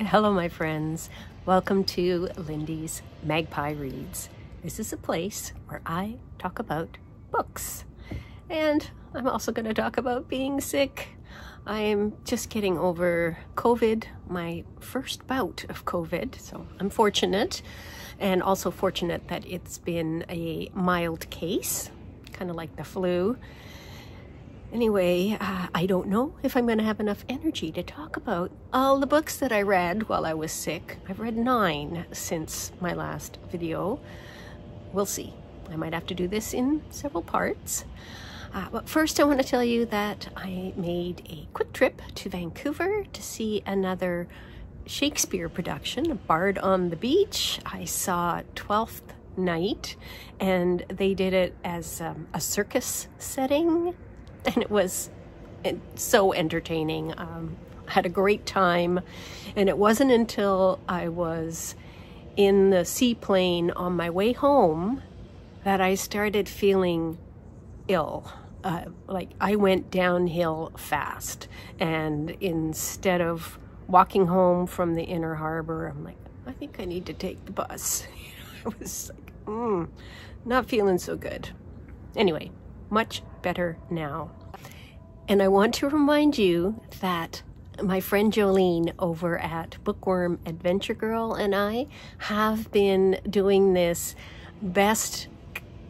Hello, my friends. Welcome to Lindy's Magpie Reads. This is a place where I talk about books. And I'm also going to talk about being sick. I am just getting over COVID, my first bout of COVID, so I'm fortunate. And also fortunate that it's been a mild case, kind of like the flu. Anyway, I don't know if I'm going to have enough energy to talk about all the books that I read while I was sick. I've read 9 since my last video. We'll see. I might have to do this in several parts. But first I want to tell you that I made a quick trip to Vancouver to see another Shakespeare production, Bard on the Beach. I saw Twelfth Night, and they did it as a circus setting. And it was so entertaining. I had a great time, and it wasn't until I was in the seaplane on my way home that I started feeling ill. Like I went downhill fast, and instead of walking home from the inner harbor, I'm like, I think I need to take the bus. I was like, not feeling so good. Anyway, much better now. And I want to remind you that my friend Jolene over at Bookworm Adventure Girl and I have been doing this best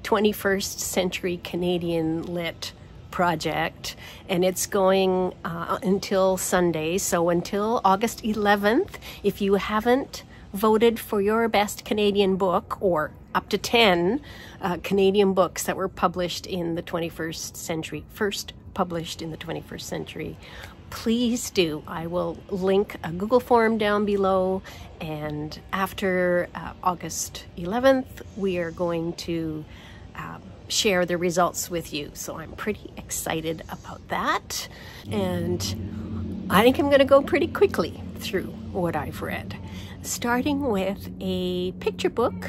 21st century Canadian lit project, and it's going until Sunday, so until August 11th. If you haven't voted for your best Canadian book, or up to 10 Canadian books that were published in the 21st century, first published in the 21st century, please do. I will link a Google form down below, and after August 11th, we are going to share the results with you. So I'm pretty excited about that, and I think I'm going to go pretty quickly through what I've read, starting with a picture book,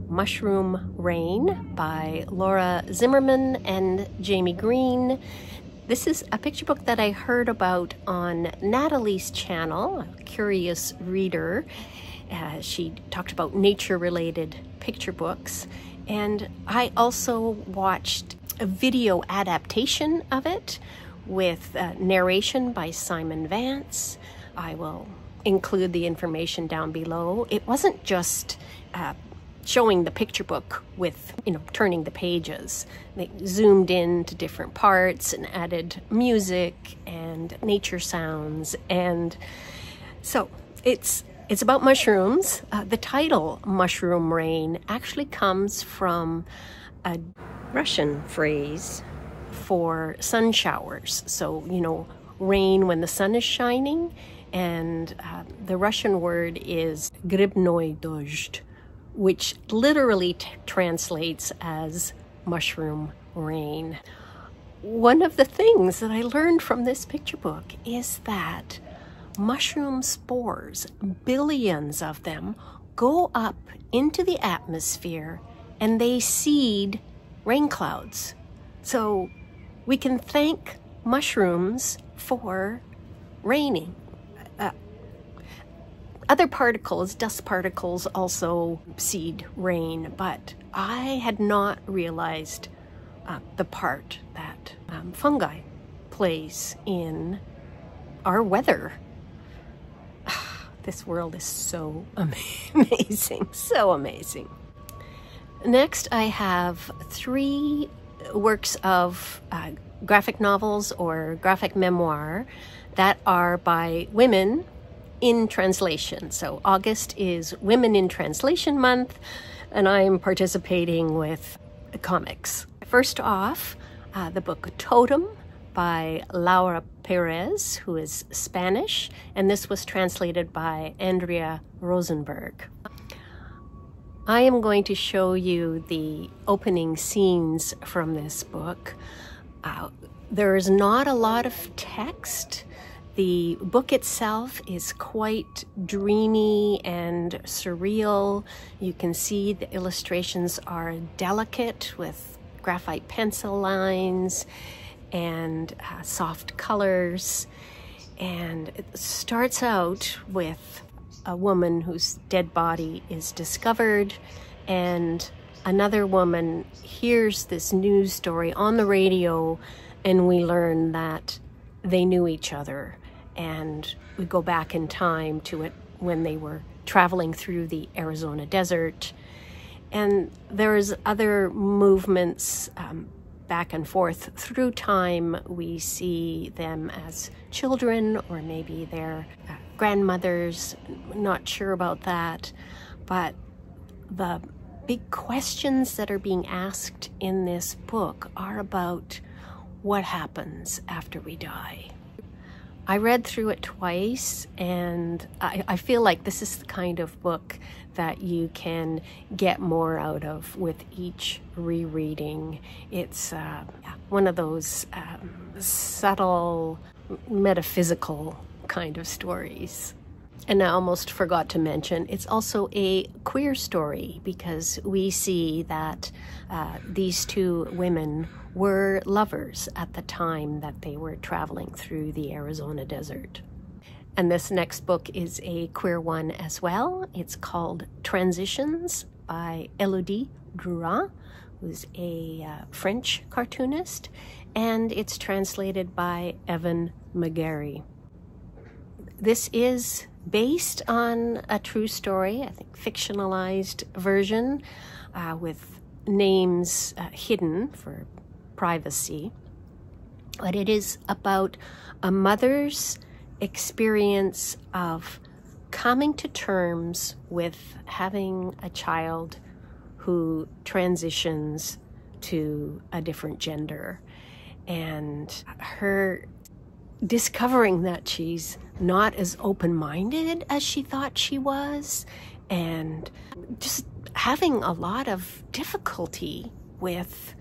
Mushroom Rain by Laura Zimmermann and Jamie Green. This is a picture book that I heard about on Natalie's channel, a curious reader. She talked about nature-related picture books. And I also watched a video adaptation of it with narration by Simon Vance. I will include the information down below. It wasn't just showing the picture book with, turning the pages. They zoomed in to different parts and added music and nature sounds. And so it's about mushrooms. The title, Mushroom Rain, actually comes from a Russian phrase for sun showers. So, rain when the sun is shining. And the Russian word is gribnoy dozhd, which literally translates as mushroom rain. One of the things that I learned from this picture book is that mushroom spores, billions of them, go up into the atmosphere and they seed rain clouds. So we can thank mushrooms for raining. Other particles, dust particles, also seed rain, but I had not realized the part that fungi plays in our weather. This world is so amazing, so amazing. Next, I have 3 works of graphic novels or graphic memoir that are by women in translation. So August is Women in Translation Month, and I'm participating with comics. First off, the book Totem by Laura Pérez, who is Spanish, and this was translated by Andrea Rosenberg. I am going to show you the opening scenes from this book. There is not a lot of text. The book itself is quite dreamy and surreal. You can see the illustrations are delicate with graphite pencil lines and soft colors. And it starts out with a woman whose dead body is discovered, and another woman hears this news story on the radio, and we learn that they knew each other. And we go back in time to it when they were traveling through the Arizona desert. And there's other movements back and forth through time. We see them as children, or maybe they're grandmothers, not sure about that. But the big questions that are being asked in this book are about what happens after we die. I read through it twice, and I feel like this is the kind of book that you can get more out of with each rereading. It's one of those subtle, metaphysical kind of stories. And I almost forgot to mention, it's also a queer story, because we see that these two women were lovers at the time that they were traveling through the Arizona desert. And this next book is a queer one as well. It's called Transitions by Elodie Durand, who's a French cartoonist, and it's translated by Evan McGorray. This is based on a true story, I think fictionalized version, with names hidden for privacy. But it is about a mother's experience of coming to terms with having a child who transitions to a different gender, and her discovering that she's not as open-minded as she thought she was, and just having a lot of difficulty with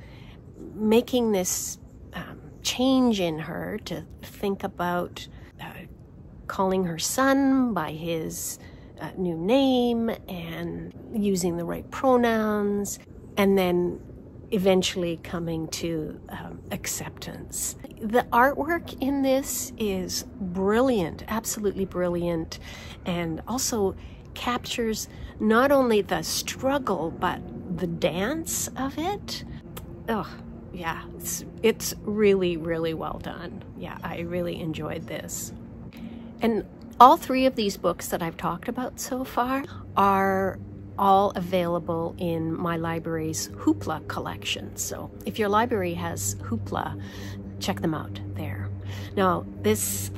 making this change in her to think about calling her son by his new name and using the right pronouns, and then eventually coming to acceptance. The artwork in this is brilliant, absolutely brilliant, and also captures not only the struggle but the dance of it. Oh, yeah, it's really, really well done. Yeah, I really enjoyed this. And all three of these books that I've talked about so far are all available in my library's Hoopla collection. So if your library has Hoopla, check them out there. Now, this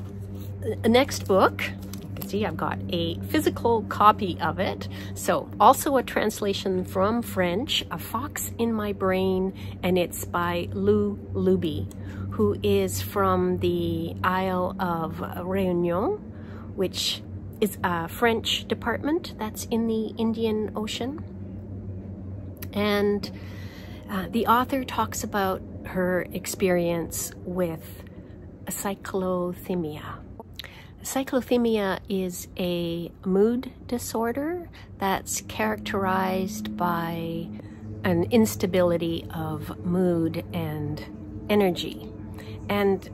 next book, you can see I've got a physical copy of it. So also a translation from French, A Fox in My Brain, and it's by Lou Lubie, who is from the Isle of Réunion, which is a French department that's in the Indian Ocean. And the author talks about her experience with cyclothymia. Cyclothymia is a mood disorder that's characterized by an instability of mood and energy. And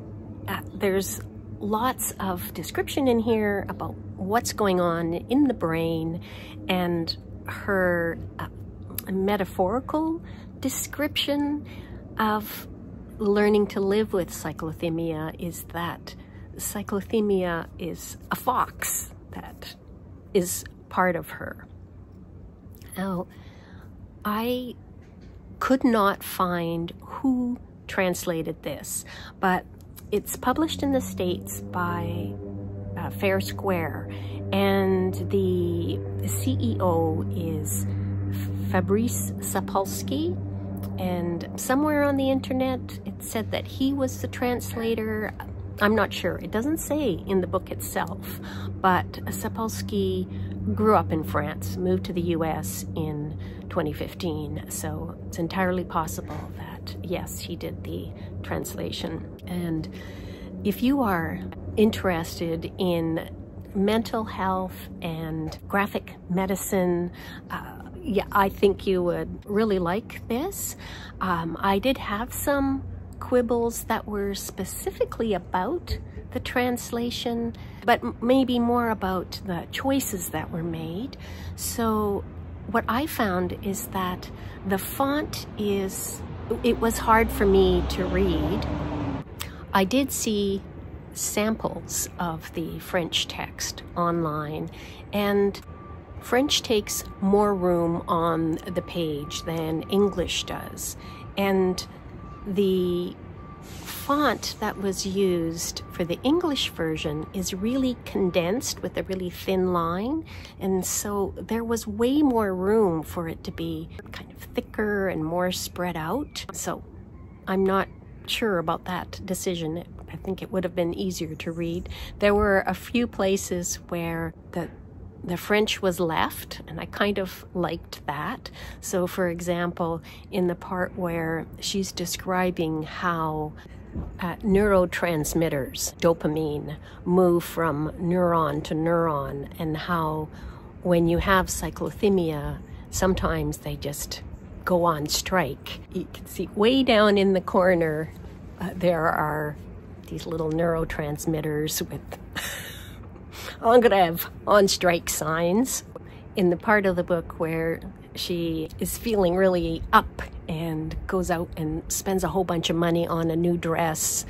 there's lots of description in here about what's going on in the brain, and her metaphorical description of learning to live with cyclothymia is that cyclothymia is a fox that is part of her. Now, I could not find who translated this, but it's published in the States by Fair Square, and the CEO is Fabrice Sapolsky, and somewhere on the internet it said that he was the translator. I'm not sure. It doesn't say in the book itself, but Sapolsky grew up in France, moved to the US in 2015, so it's entirely possible that, yes, he did the translation. And if you are interested in mental health and graphic medicine, yeah, I think you would really like this. I did have some quibbles that were specifically about the translation, but maybe more about the choices that were made. So what I found is that the font it was hard for me to read. I did see samples of the French text online, and French takes more room on the page than English does. And the font that was used for the English version is really condensed with a really thin line, and so there was way more room for it to be kind of thicker and more spread out. So I'm not sure about that decision. I think it would have been easier to read. There were a few places where the French was left, and I kind of liked that. So for example, in the part where she's describing how neurotransmitters, dopamine, move from neuron to neuron, and how when you have cyclothymia, sometimes they just go on strike. You can see way down in the corner, there are these little neurotransmitters with I'm gonna have on strike signs. In the part of the book where she is feeling really up and goes out and spends a whole bunch of money on a new dress,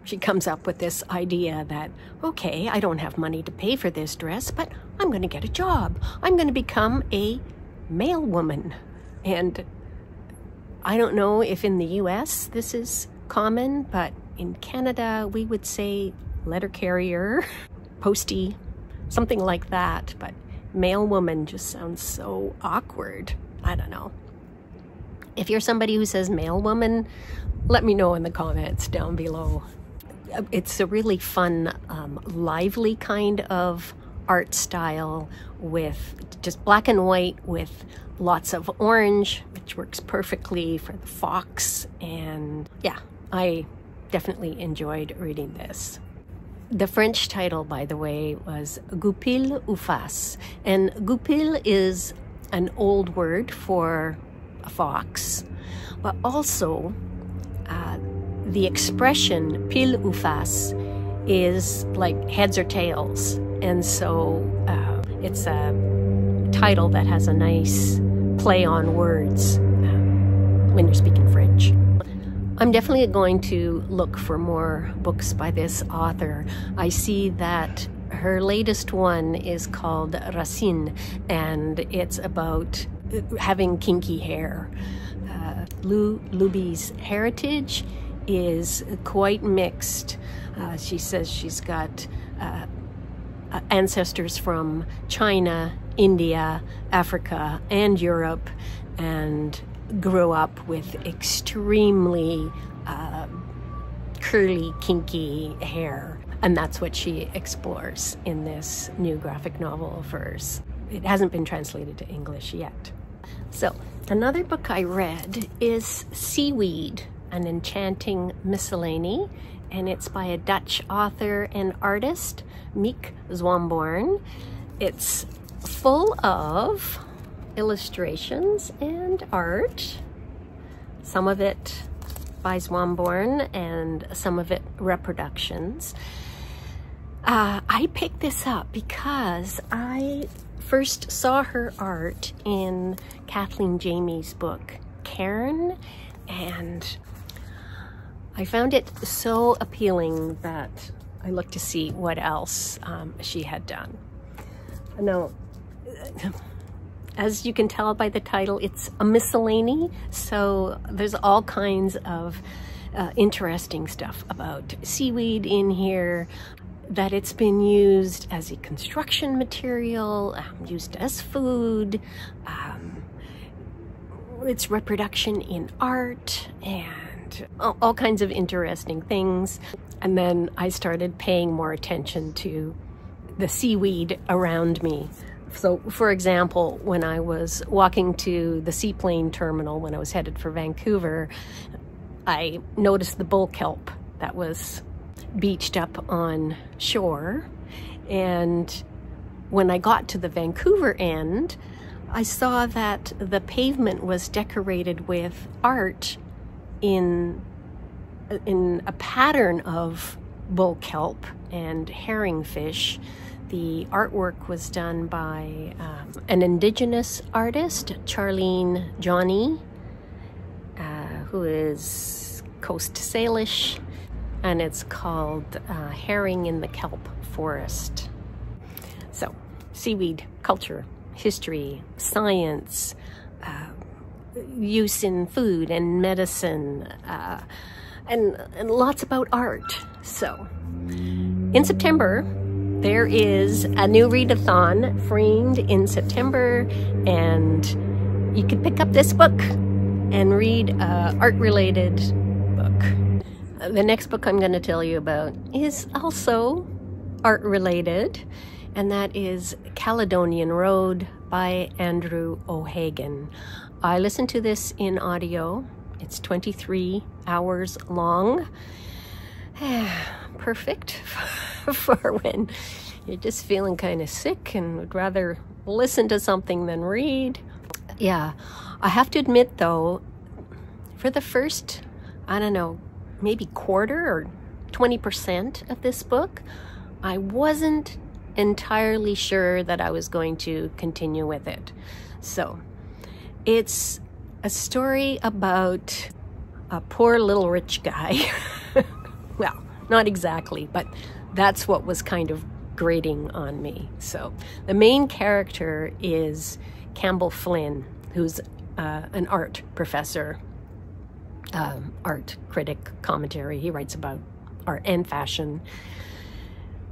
she comes up with this idea that, okay, I don't have money to pay for this dress, but I'm going to get a job. I'm going to become a mail woman. And I don't know if in the US this is common, but in Canada we would say letter carrier, postie, something like that. But mail woman just sounds so awkward. I don't know. If you're somebody who says mail woman, let me know in the comments down below. It's a really fun, lively kind of art style with just black and white with lots of orange, which works perfectly for the fox. And yeah, I definitely enjoyed reading this. The French title, by the way, was Goupil ou face. And goupil is an old word for a fox, but also the expression pile ou face is like heads or tails. And so it's a title that has a nice play on words when you're speaking French. I'm definitely going to look for more books by this author. I see that her latest one is called Racine, and it's about having kinky hair. Lou Lubie's heritage is quite mixed. She says she's got ancestors from China, India, Africa, and Europe, and grew up with extremely curly, kinky hair. And that's what she explores in this new graphic novel of hers. It hasn't been translated to English yet. So, another book I read is Seaweed, an Enchanting Miscellany, and it's by a Dutch author and artist, Miek Zwamborn. It's full of illustrations and art, some of it by Zwamborn and some of it reproductions. I picked this up because I first saw her art in Kathleen Jamie's book, Karen, and I found it so appealing that I looked to see what else she had done. Now, as you can tell by the title, it's a miscellany, so there's all kinds of interesting stuff about seaweed in here, that it's been used as a construction material, used as food, its reproduction in art, and all kinds of interesting things. And then I started paying more attention to the seaweed around me. So, for example, when I was walking to the seaplane terminal when I was headed for Vancouver, I noticed the bull kelp that was beached up on shore. And when I got to the Vancouver end, I saw that the pavement was decorated with art in a pattern of bull kelp and herringfish. The artwork was done by an Indigenous artist, Charlene Johnny, who is Coast Salish, and it's called Herring in the Kelp Forest. So, seaweed, culture, history, science, use in food and medicine, and lots about art. So, in September, there is a new readathon, Framed in September, and you can pick up this book and read an art-related book. The next book I'm going to tell you about is also art-related, and that is Caledonian Road by Andrew O'Hagan. I listened to this in audio. It's 23 hours long. Perfect for when you're just feeling kind of sick and would rather listen to something than read. Yeah, I have to admit though, for the first, I don't know, maybe quarter or 20% of this book, I wasn't entirely sure that I was going to continue with it. So, it's a story about a poor little rich guy. Well, not exactly, but that's what was kind of grating on me. So the main character is Campbell Flynn, who's an art professor, art critic, commentary. He writes about art and fashion.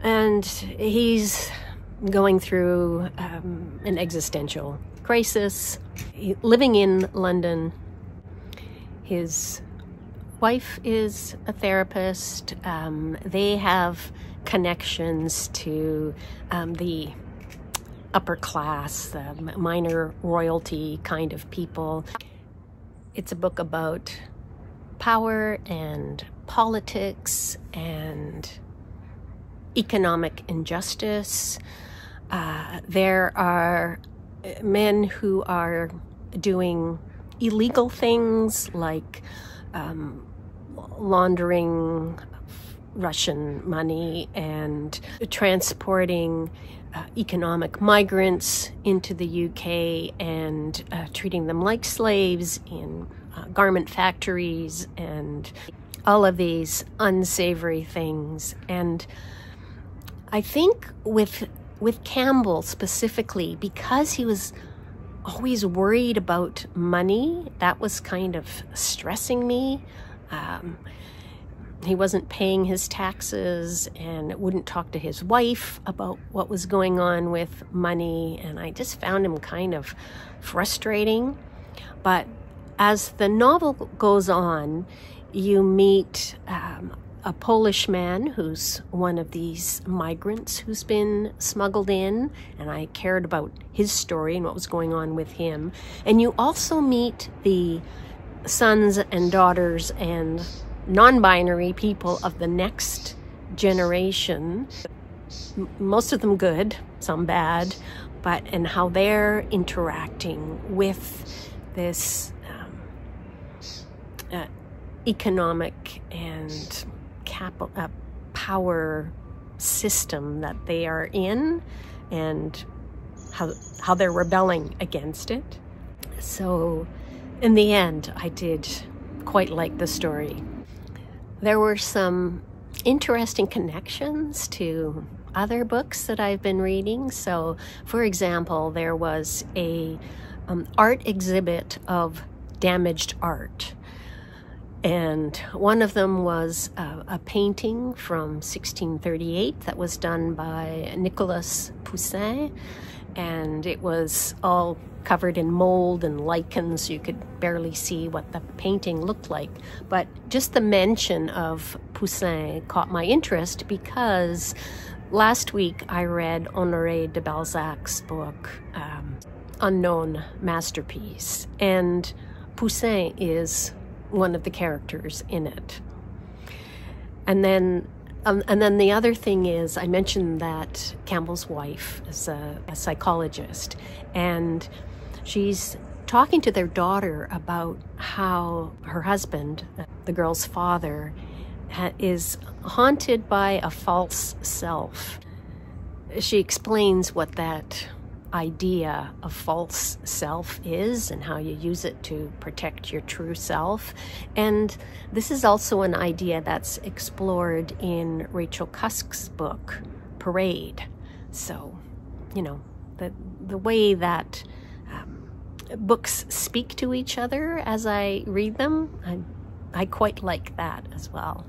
And he's going through an existential crisis, living in London. His wife is a therapist. They have connections to the upper class, the minor royalty kind of people. It's a book about power and politics and economic injustice. There are men who are doing illegal things like laundering Russian money and transporting economic migrants into the UK and treating them like slaves in garment factories and all of these unsavory things. And I think with Campbell specifically, because he was always worried about money, that was kind of stressing me. He wasn't paying his taxes and wouldn't talk to his wife about what was going on with money, and I just found him kind of frustrating. But as the novel goes on, you meet a Polish man who's one of these migrants who's been smuggled in, and I cared about his story and what was going on with him. And you also meet the sons and daughters and non-binary people of the next generation, most of them good, some bad, and how they're interacting with this economic and power system that they are in, and how they're rebelling against it. So in the end, I did quite like the story. There were some interesting connections to other books that I've been reading. So, for example, there was a art exhibit of damaged art. And one of them was a painting from 1638 that was done by Nicolas Poussin. And it was all covered in mold and lichens. You could barely see what the painting looked like. But just the mention of Poussin caught my interest because last week I read Honoré de Balzac's book, Unknown Masterpiece. And Poussin is one of the characters in it. And then the other thing is, I mentioned that Campbell's wife is a psychologist, and she's talking to their daughter about how her husband, the girl's father, is haunted by a false self. She explains what that idea of false self is and how you use it to protect your true self. And this is also an idea that's explored in Rachel Cusk's book, Parade. So, you know, the way that books speak to each other as I read them, I quite like that as well.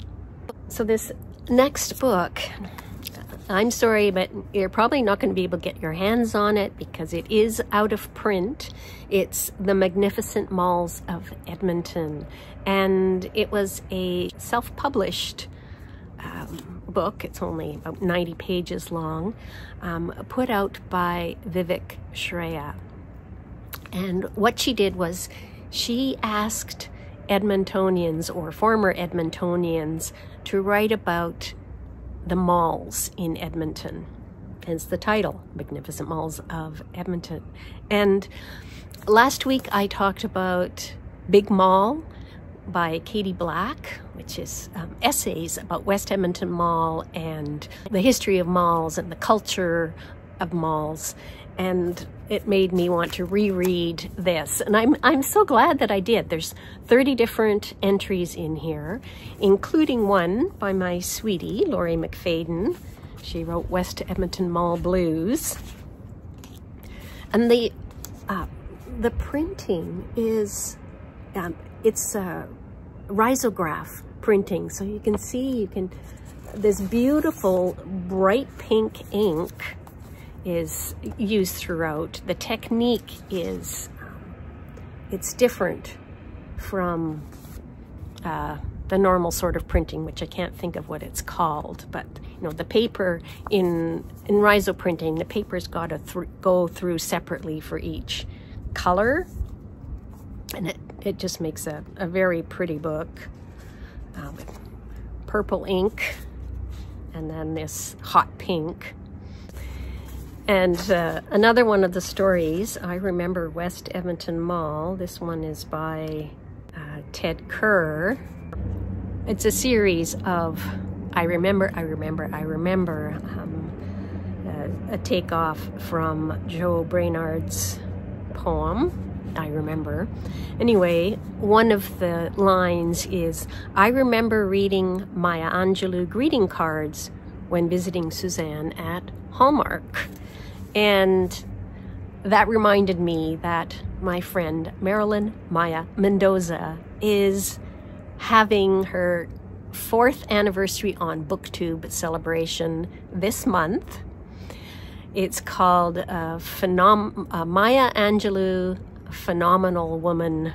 So this next book, I'm sorry, but you're probably not going to be able to get your hands on it because it is out of print. It's The Magnificent Malls of Edmonton, and it was a self-published book. It's only about 90 pages long, put out by Vivek Shraya. And what she did was she asked Edmontonians or former Edmontonians to write about the malls in Edmonton. Hence the title, Magnificent Malls of Edmonton. And last week I talked about Big Mall by Katie Black, which is essays about West Edmonton Mall and the history of malls and the culture of malls. And it made me want to reread this. And I'm so glad that I did. There's 30 different entries in here, including one by my sweetie, Laurie McFadden. She wrote West Edmonton Mall Blues. And the printing is, it's risograph printing. So you can see, this beautiful bright pink ink is used throughout. The technique is, it's different from the normal sort of printing, which I can't think of what it's called, but you know, the paper in riso printing, the paper's got to go through separately for each color, and it just makes a very pretty book. Purple ink, and then this hot pink. And another one of the stories, I remember West Edmonton Mall. This one is by Ted Kerr. It's a series of I remember, a takeoff from Joe Brainard's poem, I Remember. Anyway, one of the lines is, I remember reading Maya Angelou greeting cards when visiting Suzanne at Hallmark. And that reminded me that my friend Marilyn Maya Mendoza is having her 4th anniversary on BookTube celebration this month. It's called Maya Angelou Phenomenal Woman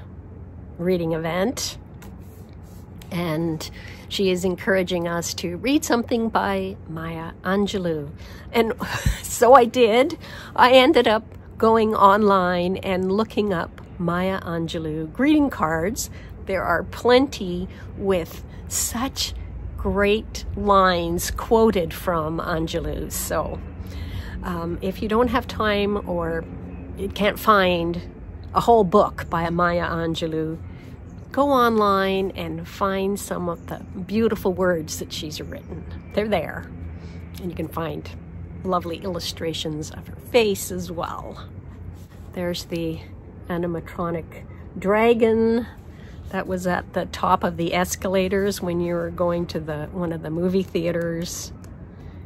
Reading Event. And she is encouraging us to read something by Maya Angelou. And so I did. I ended up going online and looking up Maya Angelou greeting cards. There are plenty with such great lines quoted from Angelou. So if you don't have time or you can't find a whole book by Maya Angelou, go online and find some of the beautiful words that she's written. They're there. And you can find lovely illustrations of her face as well. There's the animatronic dragon that was at the top of the escalators when you were going to one of the movie theaters.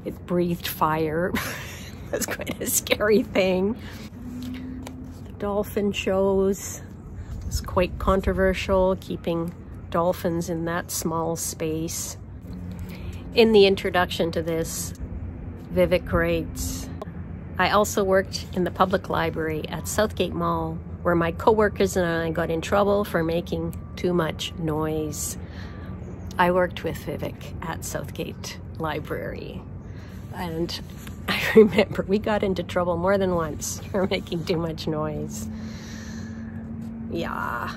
It breathed fire. That's quite a scary thing. The dolphin shows. It's quite controversial, keeping dolphins in that small space. In the introduction to this, Vivek writes, I also worked in the public library at Southgate Mall, where my coworkers and I got in trouble for making too much noise. I worked with Vivek at Southgate Library, and I remember we got into trouble more than once for making too much noise. Yeah.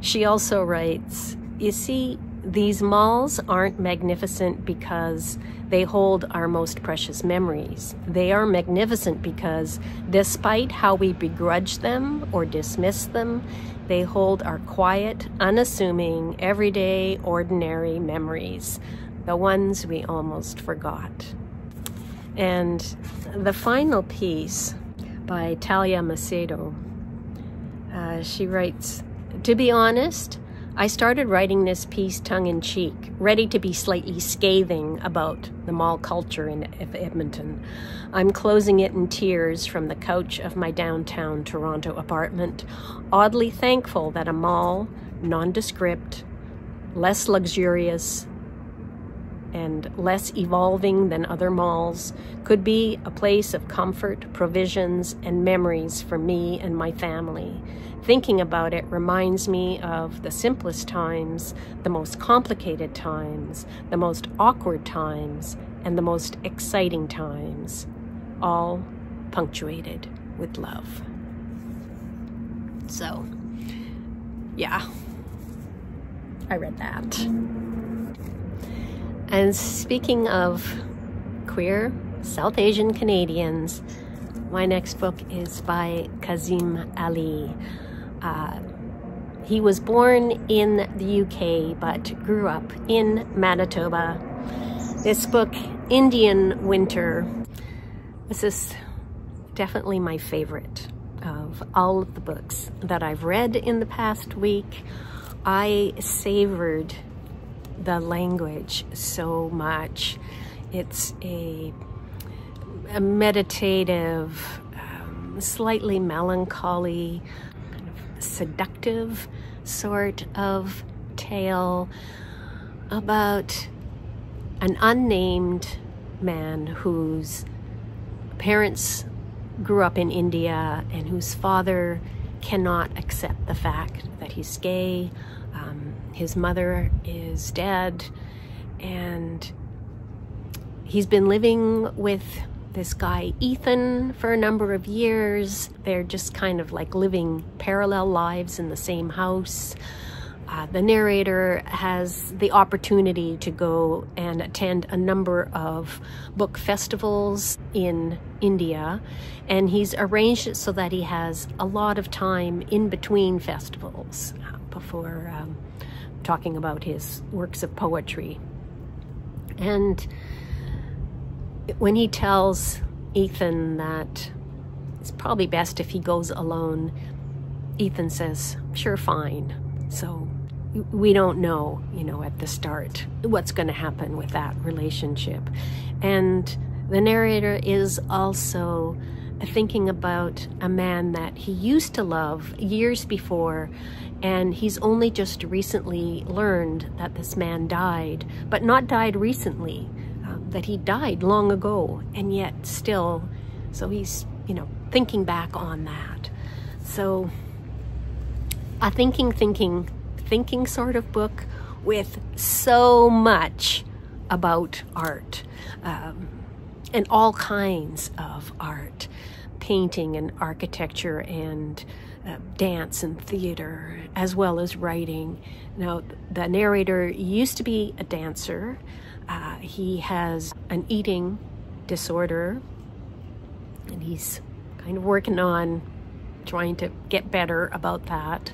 She also writes, you see, These malls aren't magnificent because they hold our most precious memories. They are magnificent because despite how we begrudge them or dismiss them, they hold our quiet, unassuming, everyday, ordinary memories, the ones we almost forgot. And the final piece by Talia Macedo, she writes, "To be honest, I started writing this piece tongue-in-cheek, ready to be slightly scathing about the mall culture in Edmonton. I'm closing it in tears from the couch of my downtown Toronto apartment, oddly thankful that a mall, nondescript, less luxurious, and less evolving than other malls, could be a place of comfort, provisions, and memories for me and my family. Thinking about it reminds me of the simplest times, the most complicated times, the most awkward times, and the most exciting times, all punctuated with love." So, yeah, I read that. And speaking of queer South Asian Canadians, my next book is by Kazim Ali. He was born in the UK but grew up in Manitoba. This book, Indian Winter, this is definitely my favorite of all of the books that I've read in the past week. I savored the language so much. It's a meditative, slightly melancholy, seductive sort of tale about an unnamed man whose parents grew up in India and whose father cannot accept the fact that he's gay. His mother is dead, and he's been living with this guy Ethan for a number of years. They're just kind of like living parallel lives in the same house. The narrator has the opportunity to go and attend a number of book festivals in India, and he's arranged it so that he has a lot of time in between festivals before talking about his works of poetry. And when he tells Ethan that it's probably best if he goes alone, Ethan says, "Sure, fine." So we don't know, at the start what's going to happen with that relationship. And the narrator is also thinking about a man that he used to love years before, and he's only just recently learned that this man died, but not died recently, that he died long ago, and yet still, so he's, thinking back on that. So a thinking sort of book with so much about art, and all kinds of art, painting and architecture and dance and theater, as well as writing. Now, the narrator used to be a dancer. He has an eating disorder, and he's kind of working on trying to get better about that.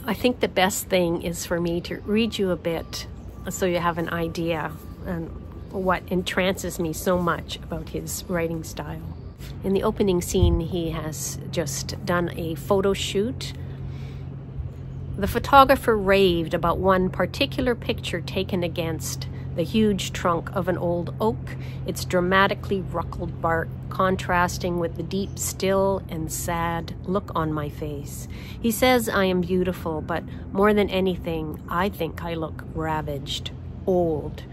I think the best thing is for me to read you a bit so you have an idea on what entrances me so much about his writing style. In the opening scene, he has just done a photo shoot. The photographer raved about one particular picture taken against the huge trunk of an old oak, its dramatically ruckled bark contrasting with the deep, still, and sad look on my face. He says I am beautiful, but more than anything, I think I look ravaged, old.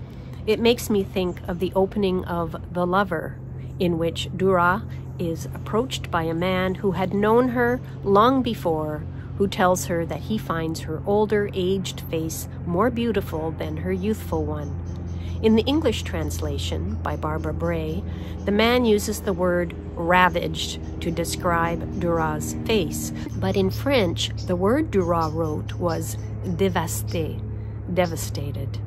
It makes me think of the opening of The Lover, in which Durand is approached by a man who had known her long before, who tells her that he finds her older, aged face more beautiful than her youthful one. In the English translation, by Barbara Bray, the man uses the word ravaged to describe Durand's face, but in French, the word Durand wrote was dévasté, devastated.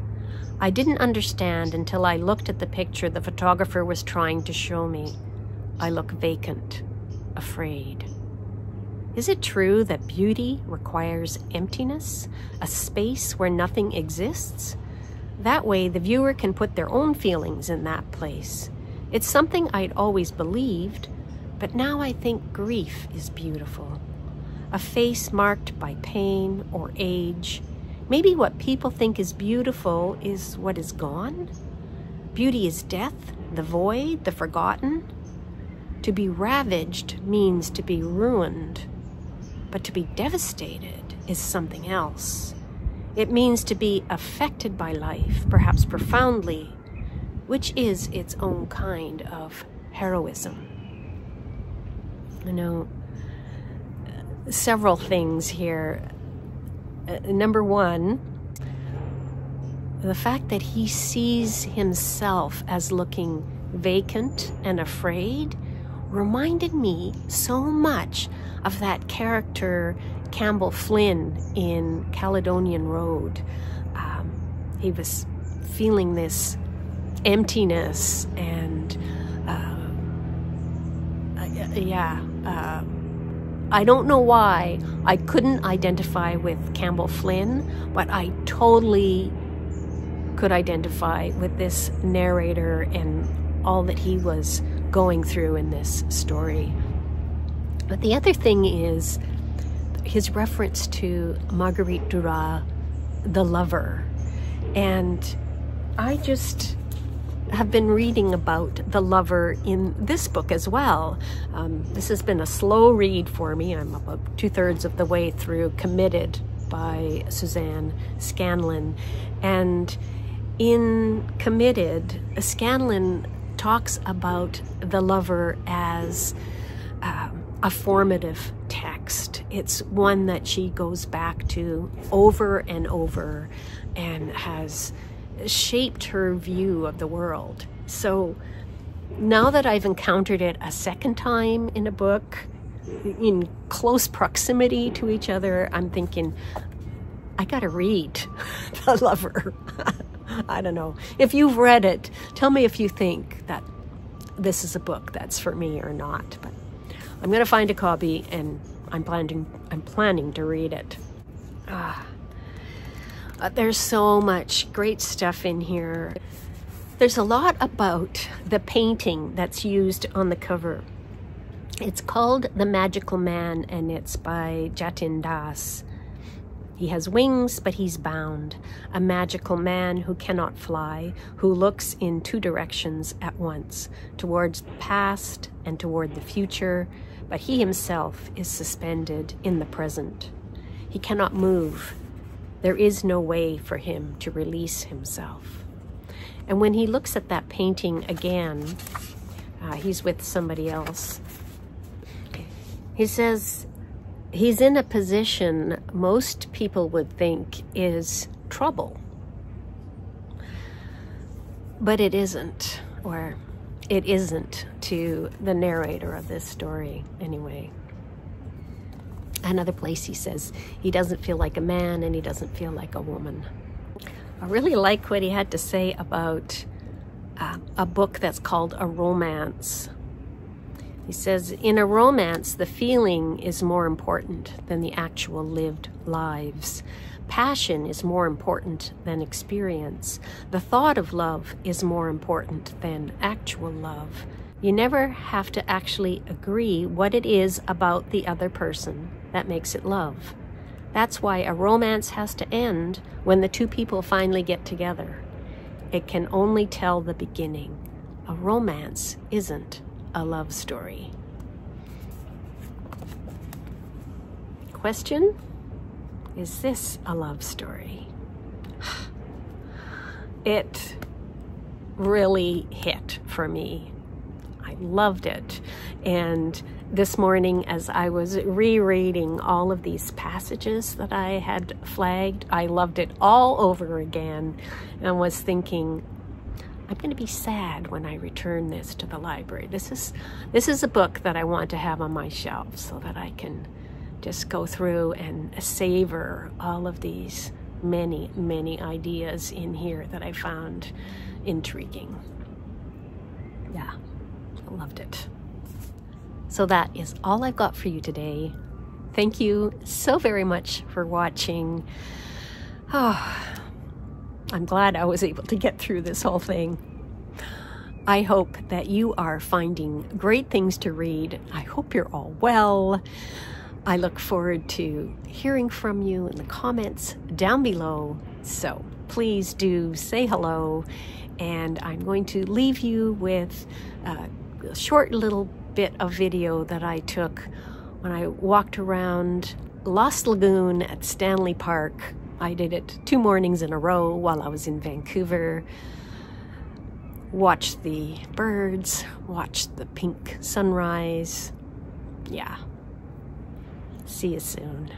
I didn't understand until I looked at the picture the photographer was trying to show me. I look vacant, afraid. Is it true that beauty requires emptiness, a space where nothing exists? That way the viewer can put their own feelings in that place. It's something I'd always believed, but now I think grief is beautiful. A face marked by pain or age. Maybe what people think is beautiful is what is gone. Beauty is death, the void, the forgotten. To be ravaged means to be ruined, but to be devastated is something else. It means to be affected by life, perhaps profoundly, which is its own kind of heroism. You know, several things here. Number one, the fact that he sees himself as looking vacant and afraid reminded me so much of that character Campbell Flynn in Caledonian Road. He was feeling this emptiness and I don't know why I couldn't identify with Campbell Flynn, but I totally could identify with this narrator and all that he was going through in this story. But the other thing is his reference to Marguerite Duras, the lover. And I just have been reading about the lover in this book as well. This has been a slow read for me. I'm about 2/3 of the way through Committed by Suzanne Scanlon. And in Committed, Scanlon talks about the lover as a formative text. It's one that she goes back to over and over and has shaped her view of the world. So now that I've encountered it a second time in a book, in close proximity to each other, I'm thinking, I gotta read The Lover. I don't know. If you've read it, tell me if you think that this is a book that's for me or not. But I'm gonna find a copy and I'm planning to read it. There's so much great stuff in here. There's a lot about the painting that's used on the cover. It's called The Magical Man, and it's by Jatin Das. He has wings, but he's bound. A magical man who cannot fly, who looks in two directions at once, towards the past and toward the future, but he himself is suspended in the present. He cannot move. There is no way for him to release himself. And when he looks at that painting again, he's with somebody else. He says he's in a position most people would think is trouble. But it isn't, or it isn't to the narrator of this story anyway. Another place he says he doesn't feel like a man and he doesn't feel like a woman. I really like what he had to say about a book that's called a romance. He says, in a romance, the feeling is more important than the actual lived lives. Passion is more important than experience. The thought of love is more important than actual love. You never have to actually agree what it is about the other person that makes it love. That's why a romance has to end when the two people finally get together. It can only tell the beginning. A romance isn't a love story. Question: is this a love story? It really hit for me. I loved it. And this morning, as I was rereading all of these passages that I had flagged, I loved it all over again and was thinking, I'm going to be sad when I return this to the library. This is a book that I want to have on my shelf so that I can just go through and savor all of these many, many ideas in here that I found intriguing. Yeah, I loved it. So that is all I've got for you today. Thank you so very much for watching. Oh, I'm glad I was able to get through this whole thing. I hope that you are finding great things to read. I hope you're all well. I look forward to hearing from you in the comments down below. So please do say hello. And I'm going to leave you with a short little bit of video that I took when I walked around Lost Lagoon at Stanley Park. I did it 2 mornings in a row while I was in Vancouver. Watched the birds, watched the pink sunrise. Yeah. See you soon.